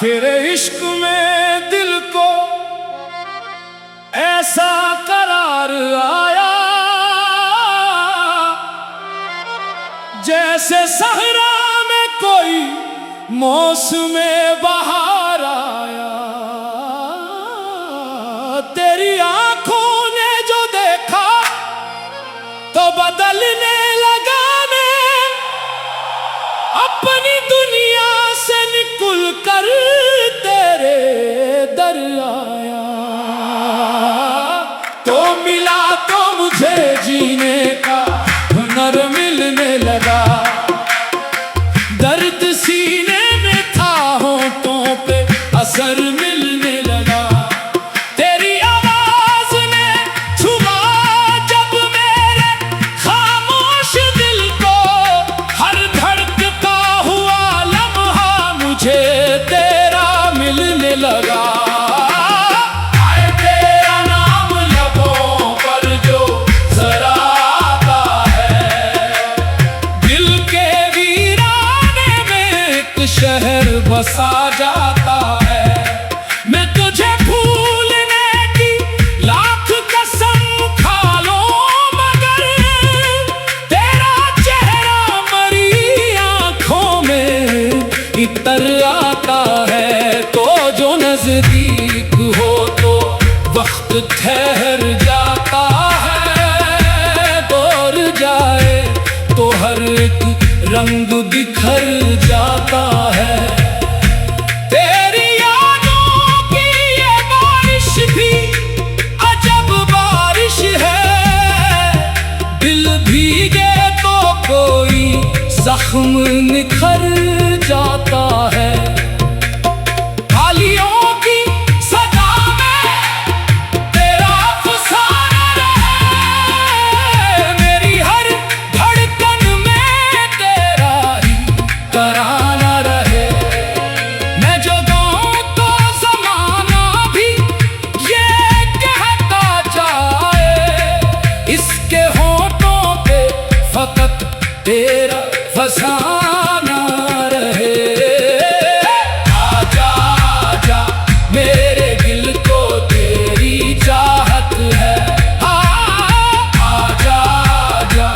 तेरे इश्क में दिल को ऐसा करार आया जैसे सहरा में कोई मौसमे बहार आया। तेरी आंखों ने जो देखा तो बदलने लगा मैं, अपनी दुनिया से निकल कर तेरे दर आया। तो मिला तो मुझे जीने का हुनर मिलने लगा, दर्द सीने में था होंठों पे असर मिलने लगा। तेरी आवाज ने छुआ जब मेरे खामोश दिल को, हर धड़कता हुआ लम्हा मुझे तेरा मिलने लगा। आए तेरा नाम लबों पर जो जरा आता है, दिल के वीराने में एक शहर बसा जाता है। मैं तुझे भूलने की लाख कसम खा लूं, मगर तेरा चेहरा मरी आंखों में इतर आता है। तो जो नजदीक हो तो वक्त ठहर जाता है, दूर जाए तो हर एक रंग बिखर जाता है। तेरी यादों की ये बारिश भी अजब बारिश है, दिल भीगे तो कोई जख्म निखर जाता है। खालियों की सजा में तेरा अफसाना रहे, मेरी हर धड़कन में तेरा ही तराना रहे। मैं जो गाऊं तो ज़माना भी ये कहता जाए, इसके होठों पे फकत तेरा फसाना रहे। आजा आजा मेरे दिल को तेरी चाहत है, आजा आजा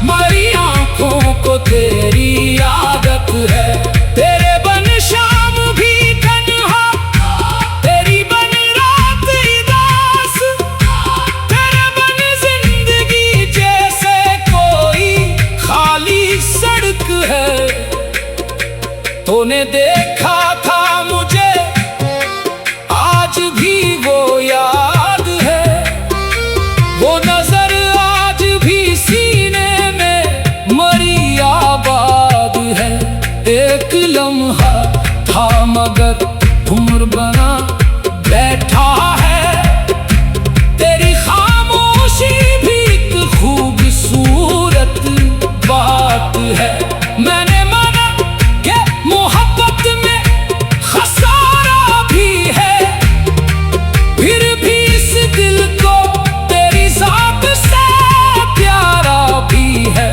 मरी आंखों को तेरी आदत है। तेरे बन शाम भी तन्हा, तेरी बन रात उदास, तेरे बन जिंदगी जैसे कोई खाली सड़क है। तूने देखा था मुझे आज भी वो याद है, वो नजर आज भी सीने में मरी आबाद है। एक लम्हा था मगर उम्र बना बैठा है, तेरी खामोशी भी एक खूबसूरत बात है। मैंने माना कि मोहब्बत में खसारा भी है, फिर भी इस दिल को तेरी जात से प्यारा भी है।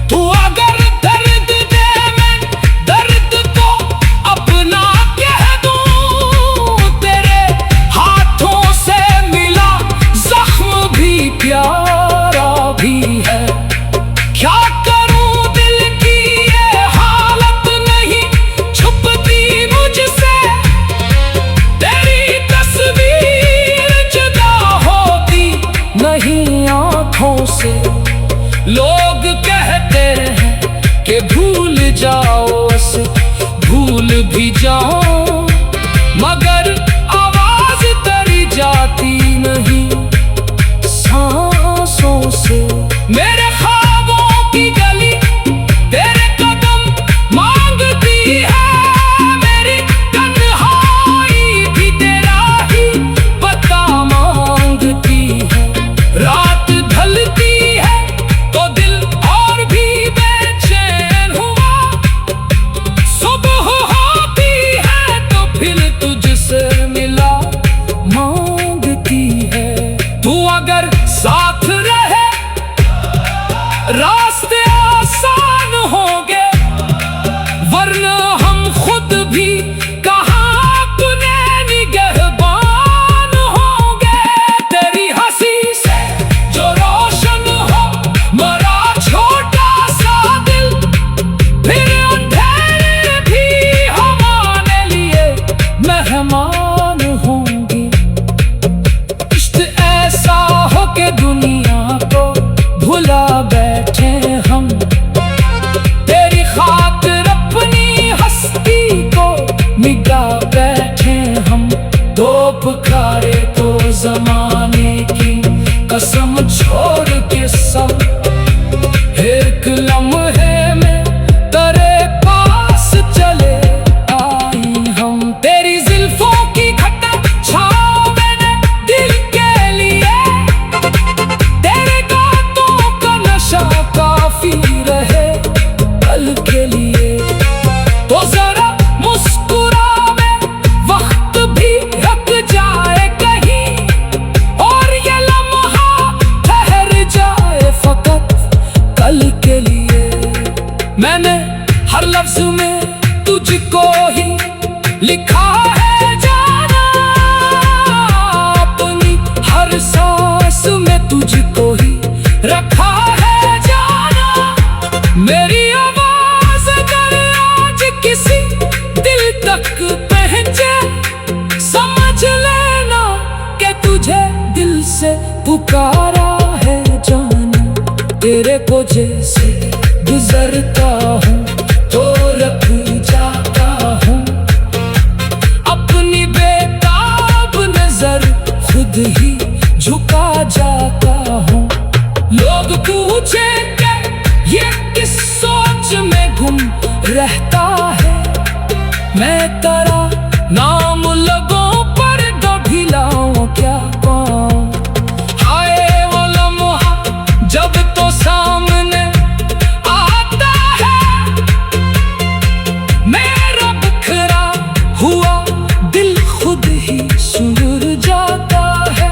तू अगर दर्द दे मैं दर्द को अपना कह दूं, तेरे हाथों से मिला जख्म भी प्यारा भी है। क्या करूं दिल की ये हालत नहीं छुपती मुझसे, तेरी तस्वीर जुदा होती नहीं आंखों से। लोग कहते हैं कि भूल जाओ उसे, भूल भी जाओ, मगर आवाज तरी जाती नहीं सांसों से। मेरे ख्वाबों की गली तेरे कदम मांगती है, मेरी तन्हाई भी तेरा ही पता मांगती है। रात ढलती है तो दिल और भी बेचैन हुआ, तो जरा मुस्कुरावे, वक्त भी रख जाए कहीं, और ये लम्हा ठहर जाए फकत कल के लिए। मैंने हर लफ्ज में तुझको ही लिखा है जाना, अपनी हर सांस में तुझको ही रखा है जाना। मेरी आवाज अगर आज किसी दिल तक पहुंचे, समझ लेना कि तुझे दिल से पुकारा है जाना। तेरे को जैसे गुजरता हूँ तो रख जाता हूँ, अपनी बेताब नजर खुद ही झुका जाता हूँ। लोग पूछे कि ये किस सोच में गुम रहता है, मैं तेरा नाम लगों पर कभी लाऊं क्या पाऊं। हाय वो लम्हा जब तो सामने आता है, मेरा बिखरा हुआ दिल खुद ही सुलझ जाता है।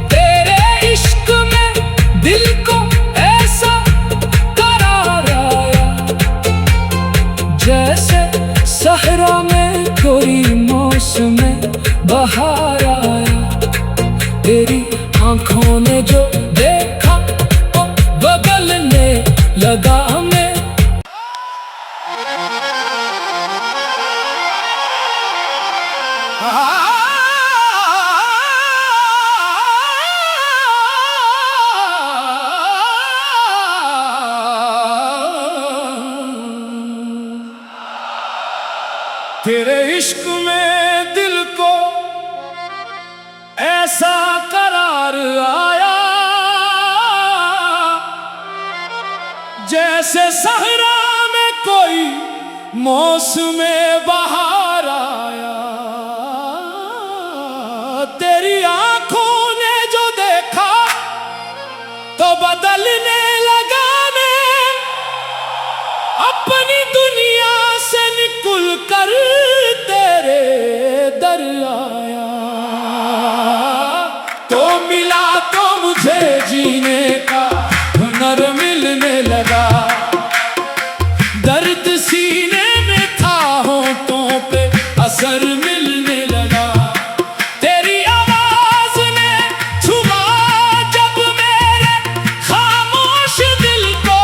तेरे इश्क में दिल को ऐसा करार आया, जैसे सहरा में कोई मौसम बहार आया। तेरी आंखों ने जो देखा वो बदलने लगा मैं। तेरे इश्क में दिल को ऐसा करार आया, जैसे सहरा में कोई मौसम बहार आया। तेरी आंखों ने जो देखा तो बदलने लगा मैं, अपनी दुनिया से निकल कर तेरे दर आया। तो मिला तो मुझे जीने का हुनर मिलने लगा, दर्द सीने में था होठों पे असर मिलने लगा। तेरी आवाज ने छुआ जब मेरे खामोश दिल को,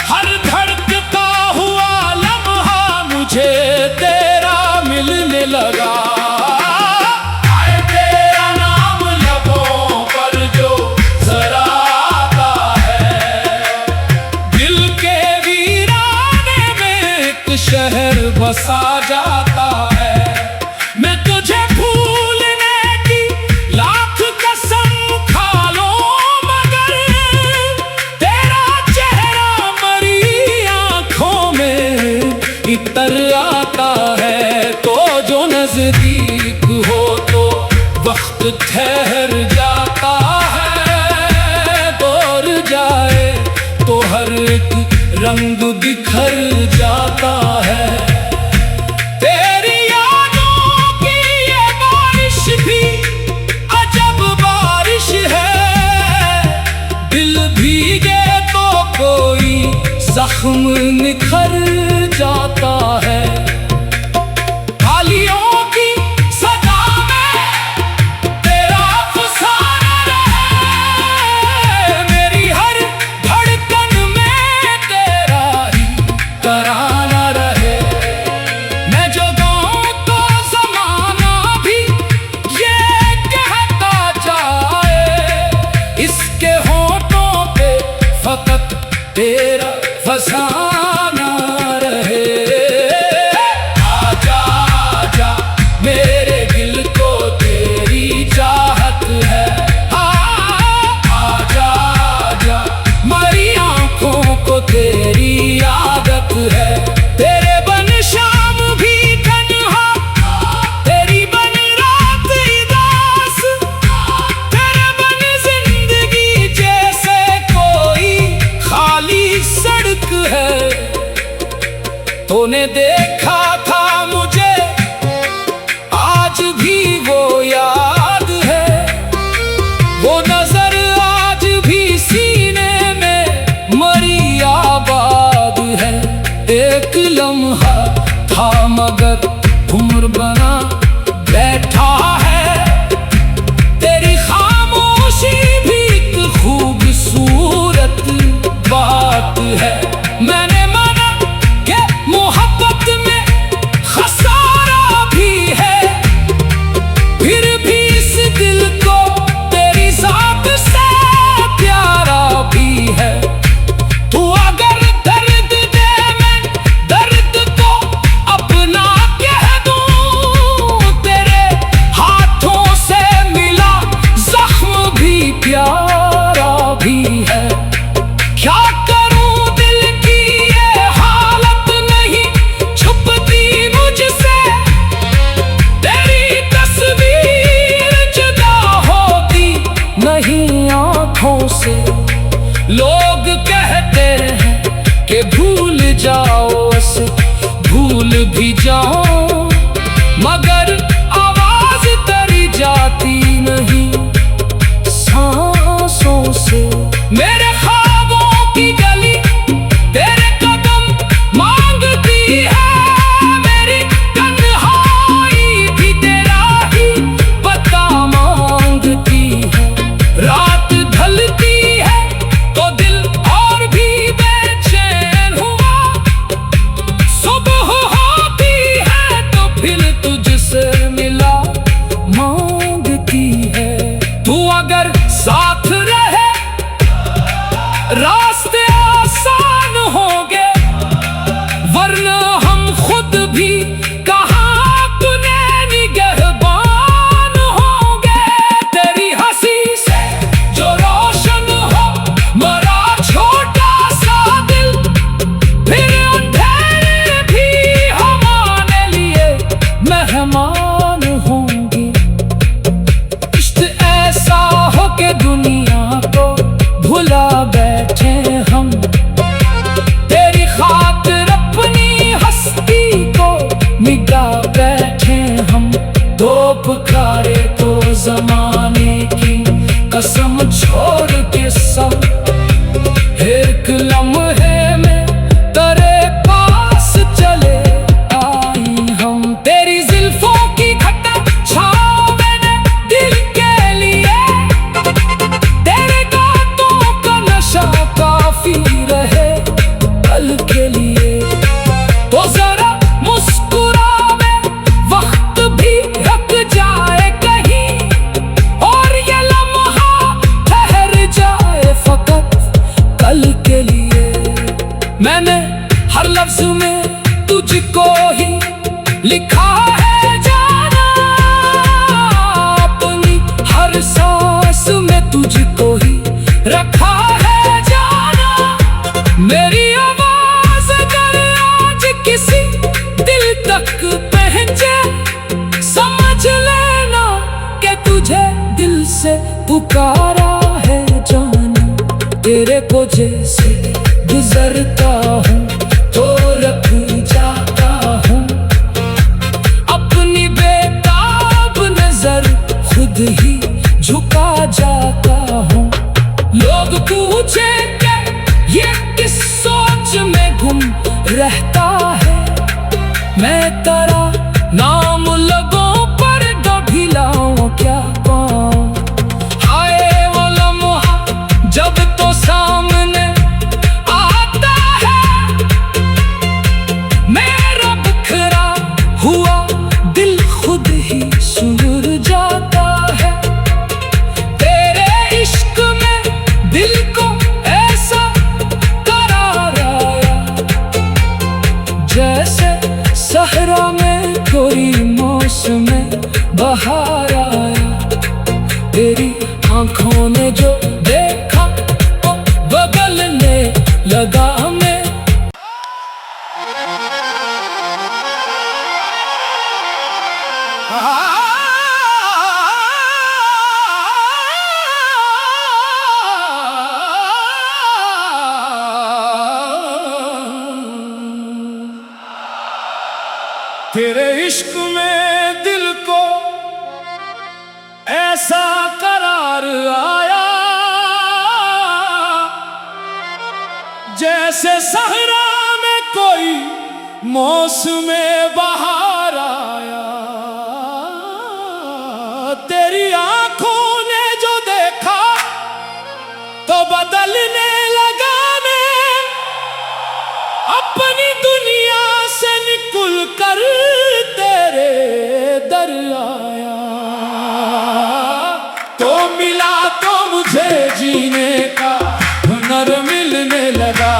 हर धड़कता हुआ लम्हा मुझे तेरा मिलने लगा। आए तेरा नाम लबों पर जो जरा आता है, दिल के वीराने में एक शहर बसा जाता है। मैं तुझे भूलने की लाख कसम खा लूं, मगर तेरा चेहरा मरी आंखों में इतर आता है। तो जो नजदीक हो तो वक्त ठहर जाता है, दूर जाए तो हर एक रंग बिखर जाता है। तेरी यादों की ये बारिश भी अजब बारिश है, दिल भीगे तो कोई जख्म निखर जाता है। खालियों की सदा में तेरा अफसाना रहे, मेरी हर धड़कन में तेरा ही तराना रहे। मैं जो गाऊं तो ज़माना भी ये कहता जाए, इसके होठों पे फकत तेरा फसाना रहे। तूने देखा था मुझे, आज भी वो याद है। वो नजर आज भी सीने में मरी आबाद है। एक लम्हा था मगर उम्र बना बैठा है। तेरी खामोशी भी एक खूबसूरत बात है। मैंने माना कि मोहब्बत में खसारा भी है, फिर भी इस दिल को तेरी जात से प्यारा भी है। तू अगर दर्द दे, मैं दर्द को अपना कह दूं। तेरे हाथों से मिला जख्म भी प्यारा भी है। क्या करूं दिल की ये हालत नहीं छुपती मुझसे। तेरी तस्वीर जुदा होती नहीं आंखों से। लोग कहते हैं कि भूल जाओ, उसे भूल भी जाओ, मगर आवाज तरी जाती नहीं सांसों से। मेरे ख्वाबों की गली तेरे कदम मांगती है। मेरी तन्हाई भी तेरा ही पता मांगती है। रात ढलती है तो दिल और भी बेचैन हुआ। सुबह होती है तो फिर तुझसे मिला मांगती है। तू अगर साथ रहे रास्ते आसान होंगे, वरना हम खुद भी कहाँ अपने निगहबान होंगे। तेरी हंसी से जो रोशन हो मरा छोटा सा दिल, फिर अंधेरे भी हमारे लिए मेहमान होंगे। इश्क ऐसा हो के दुनिया को भुला बैठे हम। तेरी खातिर अपनी हस्ती को मिटा बैठे हम। दो पुकारे तो जमाने की कसम छोड़ के सब, एक लम्हे में तेरे पास चले आई हम। तेरी जुल्फों की खट्टा छाँव मैंने दिल के लिए, तेरे गातों का नशा काफी रहे पल के लिए। तो जरा मुस्कुरा में वक्त भी रख जाए कहीं, और ये लम्हा ठहर जाए फकत कल के लिए। मैंने हर लफ्ज में तुझको ही लिखा है जाना, अपनी हर सांस में तुझको ही रखा है जाना। मेरी आवाज अगर आज किसी दिल तक पहुंचे, समझ लेना कि तुझे दिल से पुकारा है जाना। तेरे को जैसे गुजरता हूँ तो रख जाता हूँ अपनी बेताब नजर, खुद ही झुका जाता हूँ। लोग पूछे कि ये किस सोच में गुम रहता है। मैं तेरा नाम लोगों पर ढिलाऊं क्या पाऊं। हाय वो लम्हा जब तो सामने आता है, मेरा बिखरा हुआ दिल खुद ही सुलझ जाता है। तेरे इश्क में दिल को ऐसा करार आया, जैसे सहरा में कोई मौसम बहार आया। तेरी आंखों ने जो देखा वो बदलने लगा मैं। तेरे इश्क में दिल को ऐसा करार आया जैसे सहरा में कोई मौसम बहार आया। तेरी आंखों ने जो देखा तो बदलने लगा मैं, अपनी दुनिया से निकल कर तेरे दर आया। तो मिला तो मुझे जीने का हुनर मिलने लगा,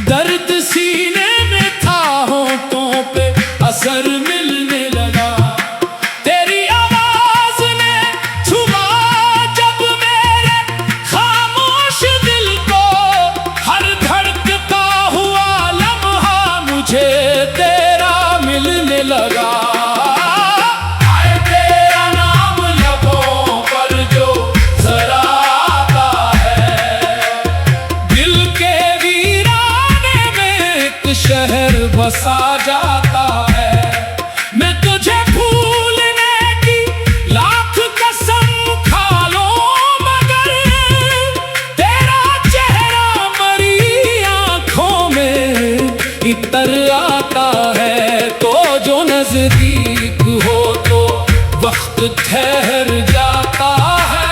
दर्द सीने में था होंठों पे असर मिलने लगा। तेरी आवाज ने छुआ जब मेरे खामोश दिल को, हर धड़कता हुआ लम्हा मुझे तेरा मिलने लगा। आए तेरा नाम लबों पर जो जरा आता है, दिल के वीराने में एक शहर बसा जाता है। मैं तुझे भूलने की लाख कसम खा लूं, मगर तेरा चेहरा मरी आंखों में इतर आता है। तो जो नजदीक हो तो वक्त ठहर जाता है,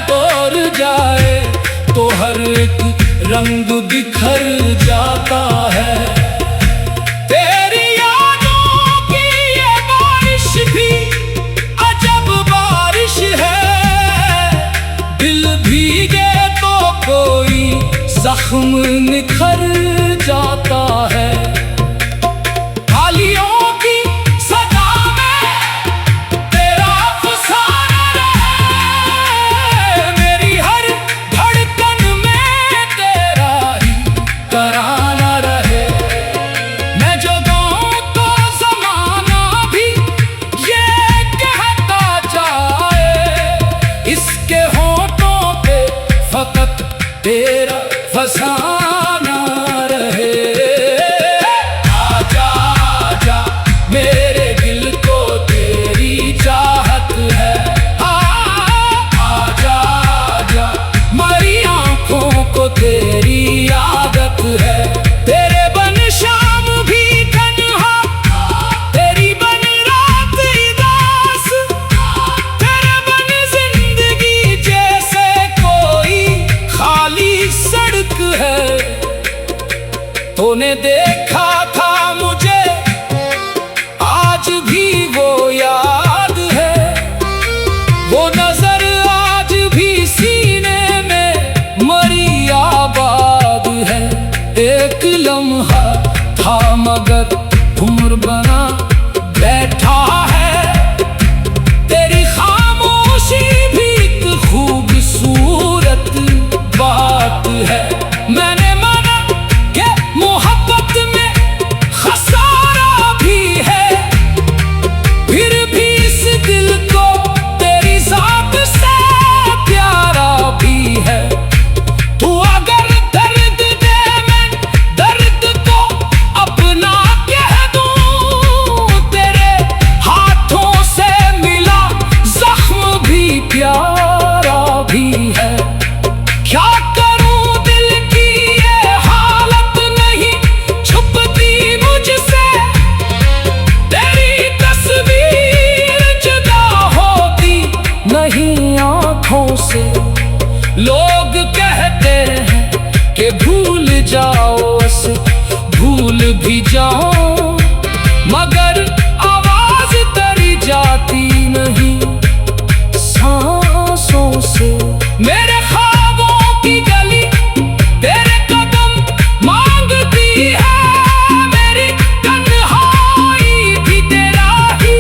दूर जाए तो हर एक रंग बिखर जाता है। तेरी यादों की ये बारिश भी अजब बारिश है, दिल भीगे तो कोई जख्म निखर जाता है। थालियों की सदा में तेरा अफसाना रहे, मेरी हर धड़कन में तेरा ही तराना रहे। मैं जो गाऊं तो ज़माना भी ये कहता जाए, इसके होठों पे फकत तेरा फसाना रहे। आजा आजा मेरे दिल को तेरी चाहत है, आजा आजा मरी आंखों को तेरी आदत है। तेरे बन शाम भी तन्हा, तेरी बन रात उदास, तेरे बन जिंदगी जैसे कोई खाली सड़क है। तूने देखा था मुझे आज भी वो याद है, वो नजर आज भी सीने में मरी आबाद है। एक लम्हा था मगर उम्र बना बैठा है, तेरी खामोशी भी एक खूबसूरत बात है। मैंने माना कि मोहब्बत में खसारा भी है, फिर भी इस दिल को तेरी जात से प्यारा भी है। तू अगर दर्द दे मैं दर्द को अपना कह दूं, तेरे हाथों से मिला जख्म भी प्यारा भी है। क्या करूं दिल की ये हालत नहीं छुपती मुझसे, तेरी तस्वीर जुदा होती नहीं आंखों से। लोग कहते हैं कि भूल जाओ उसे, भूल भी जाओ मगर आवाज तरी जाती नहीं सांसों से। मेरे ख्वाबों की गली तेरे कदम मांगती है, मेरी तन्हाई भी तेरा ही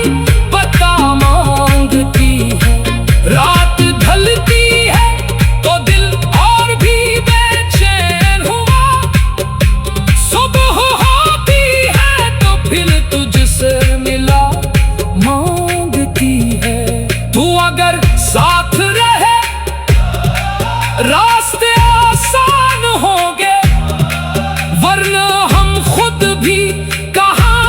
पता मांगती है। रात ढलती है तो दिल और भी बेचैन हुआ, सुबह होती है तो फिर तुझसे मिला मांगती है। तू अगर साथ रहे रास्ते आसान होंगे, वरना हम खुद भी कहाँ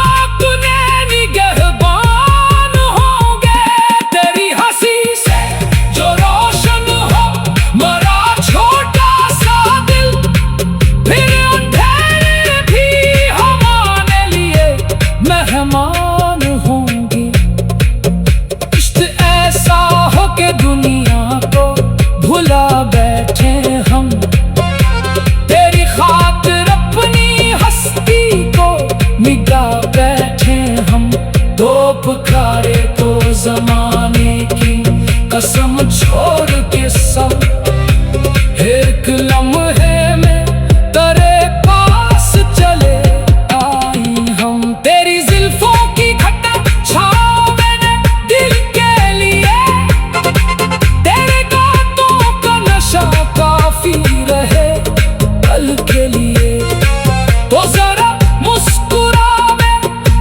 तो जरा मुस्कुरावे,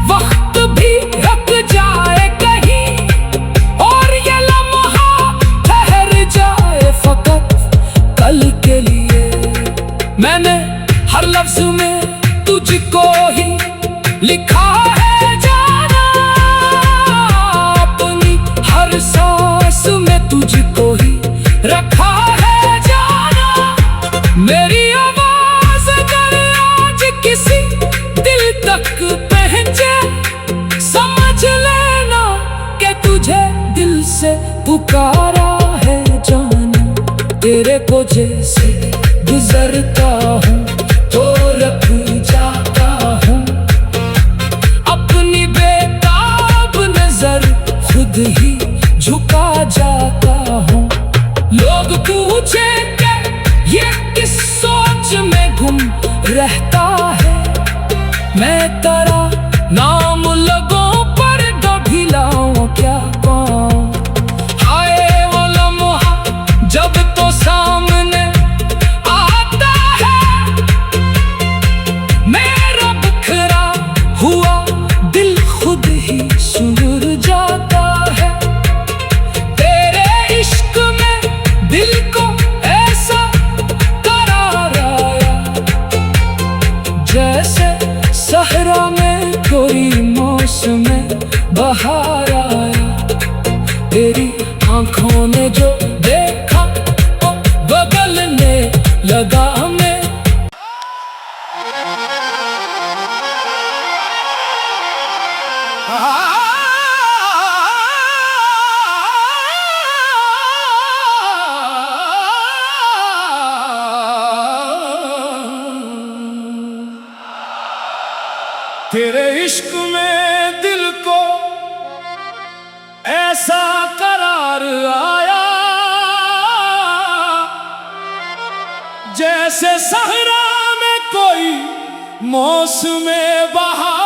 वक्त भी रख जाए कहीं, और ये लम्हा ठहर जाए फकत कल के लिए। मैंने हर लफ्ज में तुझको ही लिखा है जाना, अपनी हर सांस में तुझको ही रखा है जाना। मेरी आवाज अगर आज किसी दिल तक पहुंचे, समझ लेना कि तुझे दिल से पुकारा है जाना। तेरे को जैसे गुजरता हूँ तो रख जाता हूँ, अपनी बेताब नजर खुद ही झुका जाता हूँ। लोग पूछे कि ये किस सोच में गुम रहता है, मैं तेरा नाम लगों पर ढिलाऊं क्या पाऊं। हाय वो लम्हा जब तो सामने आता है, मेरा बिखरा हुआ दिल खुद ही सुलझ जाता है। तेरे इश्क में दिल को ऐसा करार आया, जैसे सहरा में कोई मौसम बहार आया। तेरी आंखों ने जो देखा वो बदलने लगा मैं। तेरे इश्क में दिल को ऐसा करार आया, जैसे सहरा में कोई मौसम बहार